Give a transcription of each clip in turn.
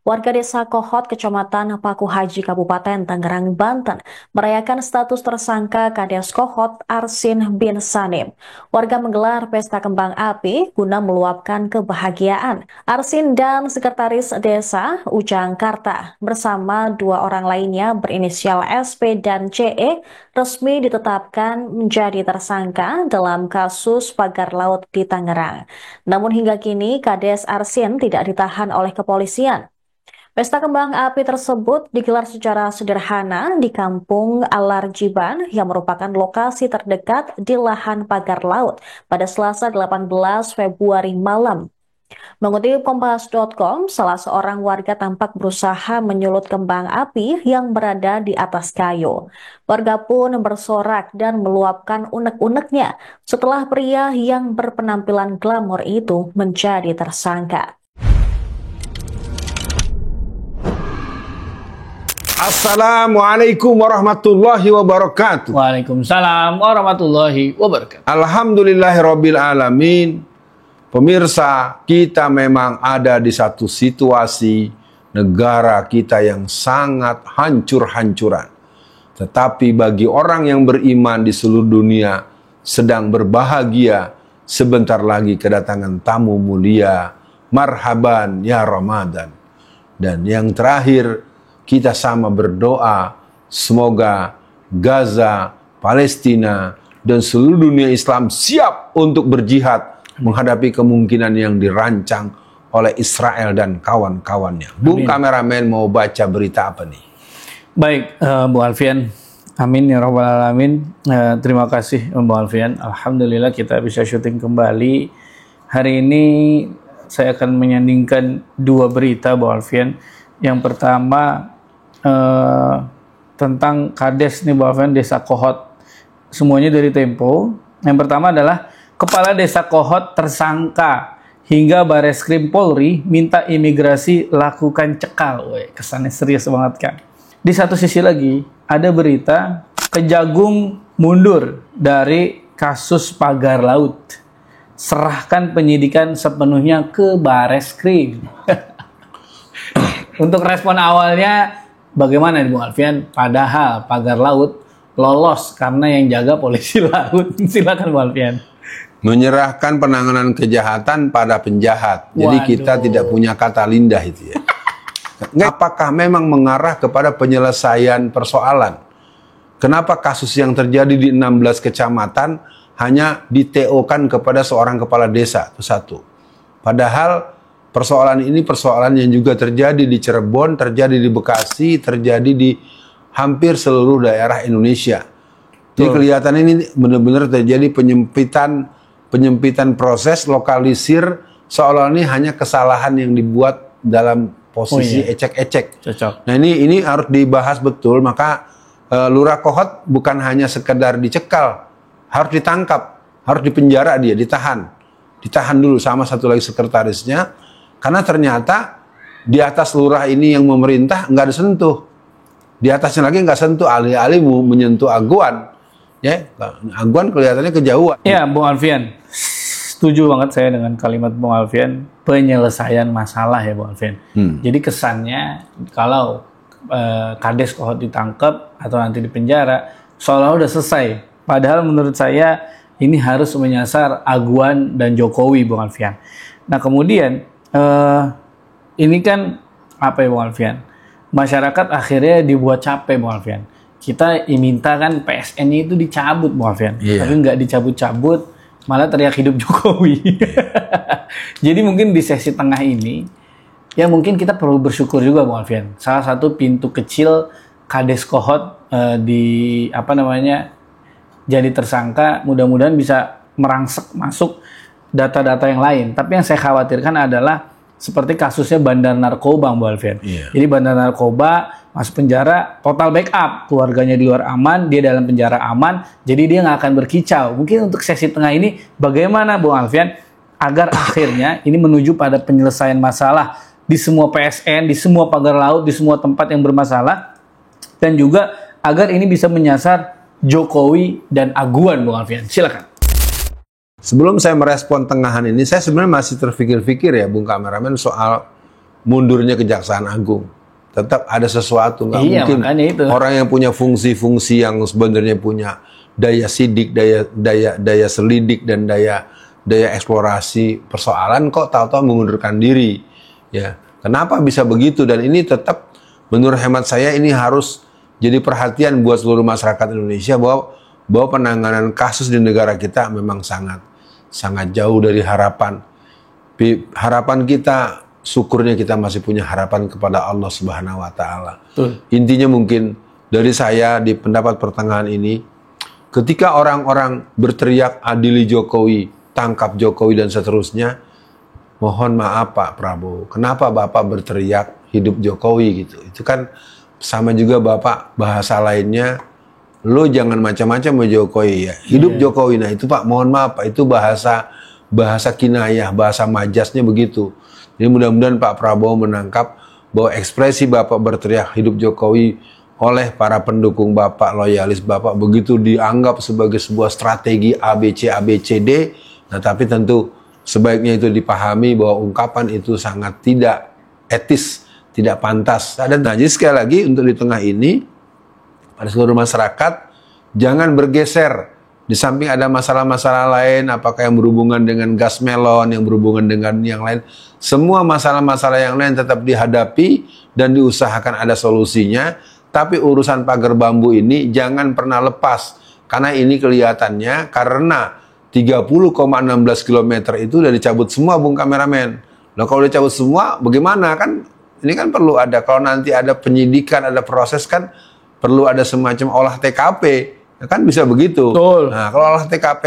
Warga desa Kohot, Kecamatan Paku Haji, Kabupaten Tangerang, Banten, merayakan status tersangka Kades Kohot Arsin bin Sanim. Warga menggelar pesta kembang api guna meluapkan kebahagiaan. Arsin dan sekretaris desa Ujang Karta bersama dua orang lainnya berinisial SP dan CE resmi ditetapkan menjadi tersangka dalam kasus pagar laut di Tangerang. Namun hingga kini Kades Arsin tidak ditahan oleh kepolisian. Pesta kembang api tersebut digelar secara sederhana di Kampung Alarjiban yang merupakan lokasi terdekat di lahan pagar laut pada Selasa 18 Februari malam. Mengutip Kompas.com, salah seorang warga tampak berusaha menyulut kembang api yang berada di atas kayu. Warga pun bersorak dan meluapkan unek-uneknya setelah pria yang berpenampilan glamor itu menjadi tersangka. Assalamualaikum warahmatullahi wabarakatuh. Waalaikumsalam warahmatullahi wabarakatuh. Alhamdulillahirabbil alamin. Pemirsa, kita memang ada di satu situasi negara kita yang sangat hancur-hancuran. Tetapi bagi orang yang beriman di seluruh dunia sedang berbahagia, sebentar lagi kedatangan tamu mulia. Marhaban ya Ramadan. Dan yang terakhir, kita sama berdoa, semoga Gaza, Palestina, dan seluruh dunia Islam siap untuk berjihad menghadapi kemungkinan yang dirancang oleh Israel dan kawan-kawannya. Bung kameramen mau baca berita apa nih? Baik, Bu Alfian. Amin ya rabbal alamin. Terima kasih Bu Alfian. Alhamdulillah kita bisa syuting kembali. Hari ini saya akan menyandingkan dua berita Bu Alfian. Yang pertama tentang Kades nih Bu Alfian, Desa Kohot. Semuanya dari Tempo. Yang pertama adalah Kepala Desa Kohot tersangka hingga Bareskrim Polri minta imigrasi lakukan cekal. Woi, kesannya serius banget kan. Di satu sisi lagi ada berita Kejagung mundur dari kasus pagar laut. Serahkan penyidikan sepenuhnya ke Bareskrim. Untuk respon awalnya bagaimana nih Bung Alfian? Padahal pagar laut lolos karena yang jaga polisi laut. Silakan Bung Alfian. Menyerahkan penanganan kejahatan pada penjahat. Jadi kita tidak punya kata lidah itu ya. Apakah memang mengarah kepada penyelesaian persoalan? Kenapa kasus yang terjadi di 16 kecamatan hanya di-TO-kan kepada seorang kepala desa? Itu satu. Padahal persoalan ini persoalan yang juga terjadi di Cirebon, terjadi di Bekasi, terjadi di hampir seluruh daerah Indonesia. Jadi kelihatan ini benar-benar terjadi penyempitan proses, lokalisir, seolah ini hanya kesalahan yang dibuat dalam posisi ecek-ecek. Cocok. Nah ini harus dibahas betul, maka Lurah Kohot bukan hanya sekedar dicekal, harus ditangkap, harus dipenjara dia, ditahan dulu sama satu lagi sekretarisnya. Karena ternyata di atas lurah ini yang memerintah nggak disentuh. Di atasnya lagi nggak sentuh, alih-alih menyentuh aguan. Ya, aguan kelihatannya kejauhan. Ya, Bung Alfian. Setuju banget saya dengan kalimat Bung Alfian. Penyelesaian masalah ya Bung Alfian. Jadi kesannya kalau Kades Kohot ditangkap atau nanti dipenjara, seolah udah selesai. Padahal menurut saya ini harus menyasar aguan dan Jokowi Bung Alfian. Nah kemudian ini kan apa ya Bung Alfian? Masyarakat akhirnya dibuat capek Bung Alfian. Kita minta kan PSN itu dicabut Bung Alfian, tapi nggak dicabut-cabut, malah teriak hidup Jokowi. Jadi mungkin di sesi tengah ini, ya mungkin kita perlu bersyukur juga Bung Alfian. Salah satu pintu kecil Kades Kohot jadi tersangka, mudah-mudahan bisa merangsek masuk data-data yang lain. Tapi yang saya khawatirkan adalah seperti kasusnya bandar narkoba, Bu Alfian. Jadi bandar narkoba masuk penjara, total backup, keluarganya di luar aman, dia dalam penjara aman, jadi dia nggak akan berkicau. Mungkin untuk sesi tengah ini, bagaimana Bu Alfian agar akhirnya ini menuju pada penyelesaian masalah di semua PSN, di semua pagar laut, di semua tempat yang bermasalah, dan juga agar ini bisa menyasar Jokowi dan aguan, Bung Alfian. Silakan. Sebelum saya merespon tengahan ini, saya sebenarnya masih terfikir-fikir ya, Bung kameramen, soal mundurnya Kejaksaan Agung. Tetap ada sesuatu, nggak Iya, mungkin makanya itu. orang yang punya fungsi-fungsi yang sebenarnya punya daya sidik, daya selidik dan daya eksplorasi persoalan kok tahu-tahu mengundurkan diri. Ya, kenapa bisa begitu? Dan ini tetap menurut hemat saya ini harus jadi perhatian buat seluruh masyarakat Indonesia bahwa penanganan kasus di negara kita memang sangat jauh dari harapan. Harapan kita, syukurnya kita masih punya harapan kepada Allah Subhanahu wa taala. Intinya mungkin dari saya di pendapat pertengahan ini, ketika orang-orang berteriak adili Jokowi, tangkap Jokowi dan seterusnya, mohon maaf Pak Prabowo, kenapa Bapak berteriak hidup Jokowi gitu? Itu kan sama juga Bapak bahasa lainnya, lo jangan macam-macam sama Jokowi ya. Hidup Jokowi, nah itu Pak, mohon maaf Pak, itu bahasa kinayah, bahasa majasnya begitu. Jadi mudah-mudahan Pak Prabowo menangkap bahwa ekspresi Bapak berteriak hidup Jokowi oleh para pendukung Bapak, loyalis Bapak, begitu dianggap sebagai sebuah strategi ABCD. Nah tapi tentu sebaiknya itu dipahami bahwa ungkapan itu sangat tidak etis, tidak pantas. Dan jadi sekali lagi untuk di tengah ini, pada seluruh masyarakat, jangan bergeser. Di samping ada masalah-masalah lain, apakah yang berhubungan dengan gas melon, yang berhubungan dengan yang lain, semua masalah-masalah yang lain tetap dihadapi dan diusahakan ada solusinya. Tapi urusan pagar bambu ini jangan pernah lepas, karena ini kelihatannya karena 30,16 km itu udah dicabut semua, Bung Kameramen. Nah kalau dicabut semua, bagaimana kan? Ini kan perlu ada, kalau nanti ada penyidikan, ada proses kan, perlu ada semacam olah TKP. Ya kan bisa begitu. Betul. Nah, kalau olah TKP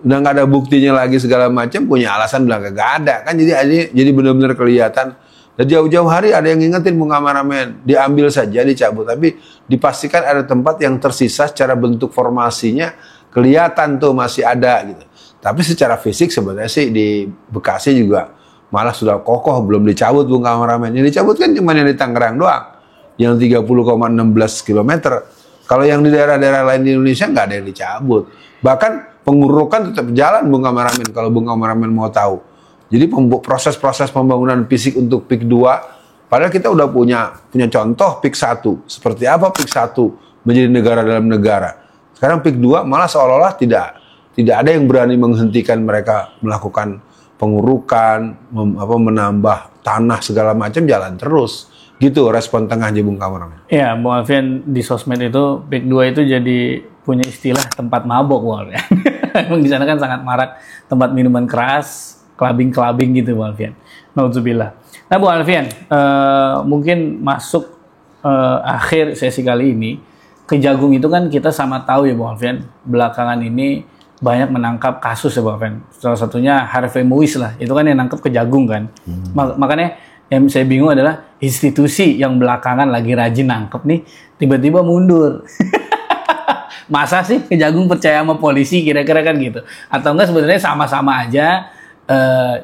udah nggak ada buktinya lagi segala macam, punya alasan bilang gak ada kan, jadi benar-benar kelihatan. Dan jauh-jauh hari ada yang ngingetin Bung Kameramen, diambil saja, dicabut, tapi dipastikan ada tempat yang tersisa secara bentuk formasinya kelihatan tuh masih ada gitu. Tapi secara fisik sebenarnya sih di Bekasi juga malah sudah kokoh, belum dicabut Bung Kameramen. Yang dicabut kan cuma yang di Tangerang doang, yang 30,16 km. Kalau yang di daerah-daerah lain di Indonesia nggak ada yang dicabut. Bahkan pengurukan tetap jalan Bung Kameramen kalau Bung Kameramen mau tahu. Jadi proses-proses pembangunan fisik untuk PIK 2, padahal kita udah punya contoh PIK 1. Seperti apa PIK 1 menjadi negara dalam negara. Sekarang PIK 2 malah seolah-olah tidak ada yang berani menghentikan mereka melakukan pengurukan, menambah tanah segala macam, jalan terus. Gitu respon tengahnya Bung Kameramen. Iya, Bung Alfian, di sosmed itu PIK 2 itu jadi punya istilah tempat mabok, Bung Alfian. Emang di sana kan sangat marak tempat minuman keras, kelabing gitu, Bung Alfian. Nauzubillah. Nah, Bung Alfian, mungkin masuk akhir sesi kali ini, Kejagung itu kan kita sama tahu ya, Bung Alfian, belakangan ini banyak menangkap kasus ya, Bung Alfian. Salah satunya Harvey Muiz lah, itu kan yang nangkep Kejagung kan. Makanya yang saya bingung adalah institusi yang belakangan lagi rajin nangkep nih, tiba-tiba mundur. Masa sih Kejagung percaya sama polisi, kira-kira kan gitu? Atau enggak sebenarnya sama-sama aja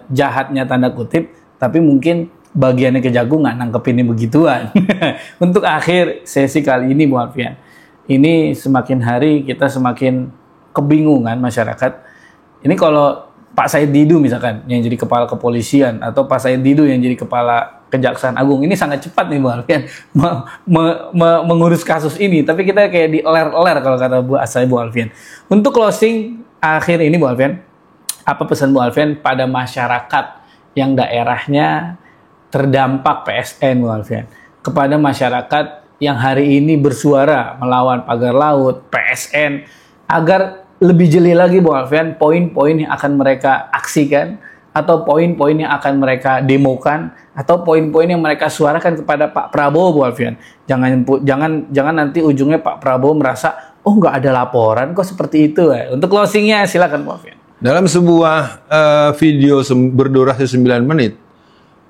jahatnya tanda kutip, tapi mungkin bagiannya Kejagung nggak nangkepin begituan. Untuk akhir sesi kali ini, Bu Alfian, ini semakin hari kita semakin kebingungan masyarakat. Ini kalau Pak Said Didu misalkan yang jadi kepala kepolisian, atau Pak Said Didu yang jadi kepala Kejaksaan Agung, ini sangat cepat nih Bu Alfian mengurus kasus ini, tapi kita kayak dieler-eler kalau kata Bu Alfian. Untuk closing akhir ini Bu Alfian, apa pesan Bu Alfian pada masyarakat yang daerahnya terdampak PSN, Bu Alfian, kepada masyarakat yang hari ini bersuara melawan pagar laut, PSN, agar lebih jeli lagi Bu Alfian poin-poin yang akan mereka aksikan, atau poin-poin yang akan mereka demokan, atau poin-poin yang mereka suarakan kepada Pak Prabowo, Bu Alfian. Jangan nanti ujungnya Pak Prabowo merasa, oh nggak ada laporan kok seperti itu. Untuk closingnya silakan Bu Alfian. Dalam sebuah video berdurasi 9 menit,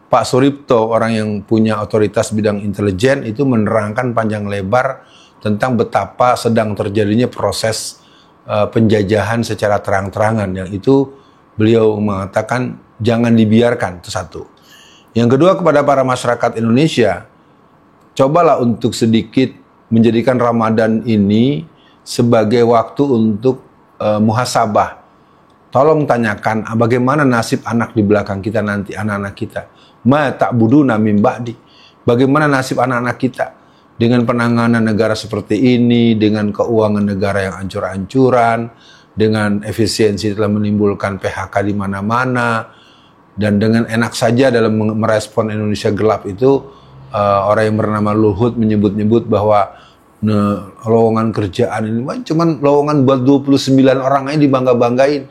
Pak Suripto, orang yang punya otoritas bidang intelijen, itu menerangkan panjang lebar tentang betapa sedang terjadinya proses penjajahan secara terang-terangan. Yang itu beliau mengatakan jangan dibiarkan, itu satu. Yang kedua, kepada para masyarakat Indonesia, cobalah untuk sedikit menjadikan Ramadan ini sebagai waktu untuk muhasabah. Tolong tanyakan bagaimana nasib anak di belakang kita nanti, anak-anak kita. ma ta'buduna min ba'di. Bagaimana nasib anak-anak kita dengan penanganan negara seperti ini, dengan keuangan negara yang ancur-ancuran, dengan efisiensi telah menimbulkan PHK di mana-mana, dan dengan enak saja dalam merespon Indonesia gelap itu, orang yang bernama Luhut menyebut-nyebut bahwa lowongan kerjaan ini cuman lowongan buat 29 orang aja dibangga-banggain.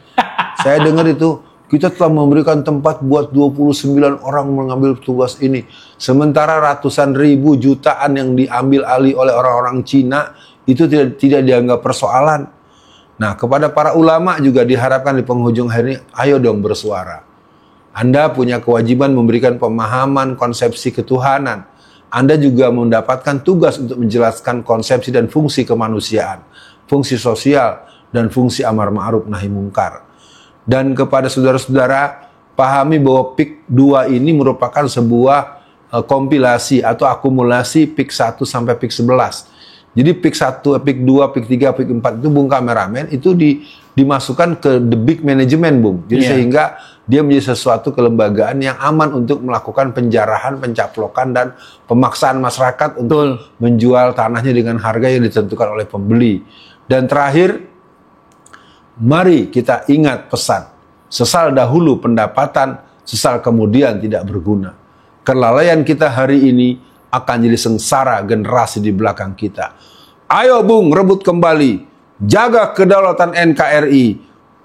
Saya dengar itu, kita telah memberikan tempat buat 29 orang mengambil tugas ini. Sementara ratusan ribu jutaan yang diambil alih oleh orang-orang Cina itu tidak dianggap persoalan. Nah, kepada para ulama juga diharapkan di penghujung hari ini, ayo dong bersuara. Anda punya kewajiban memberikan pemahaman konsepsi ketuhanan. Anda juga mendapatkan tugas untuk menjelaskan konsepsi dan fungsi kemanusiaan, fungsi sosial, dan fungsi amar ma'ruf nahi mungkar. Dan kepada saudara-saudara, pahami bahwa PIK 2 ini merupakan sebuah kompilasi atau akumulasi PIK 1 sampai PIK 11. Jadi PIK 1, PIK 2, PIK 3, PIK 4 itu Bung Kameramen itu dimasukkan ke the big management, Bung. Jadi sehingga dia menjadi sesuatu kelembagaan yang aman untuk melakukan penjarahan, pencaplokan, dan pemaksaan masyarakat untuk menjual tanahnya dengan harga yang ditentukan oleh pembeli. Dan terakhir, mari kita ingat pesan, sesal dahulu pendapatan, sesal kemudian tidak berguna. Kelalaian kita hari ini akan jadi sengsara generasi di belakang kita. Ayo Bung, rebut kembali, jaga kedaulatan NKRI,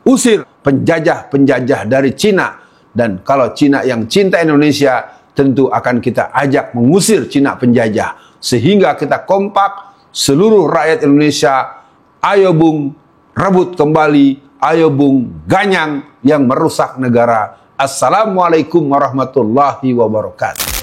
usir penjajah-penjajah dari Cina. Dan kalau Cina yang cinta Indonesia, tentu akan kita ajak mengusir Cina penjajah. Sehingga kita kompak, seluruh rakyat Indonesia, ayo Bung, rebut kembali, ayo Bung, ganyang yang merusak negara. Assalamualaikum warahmatullahi wabarakatuh.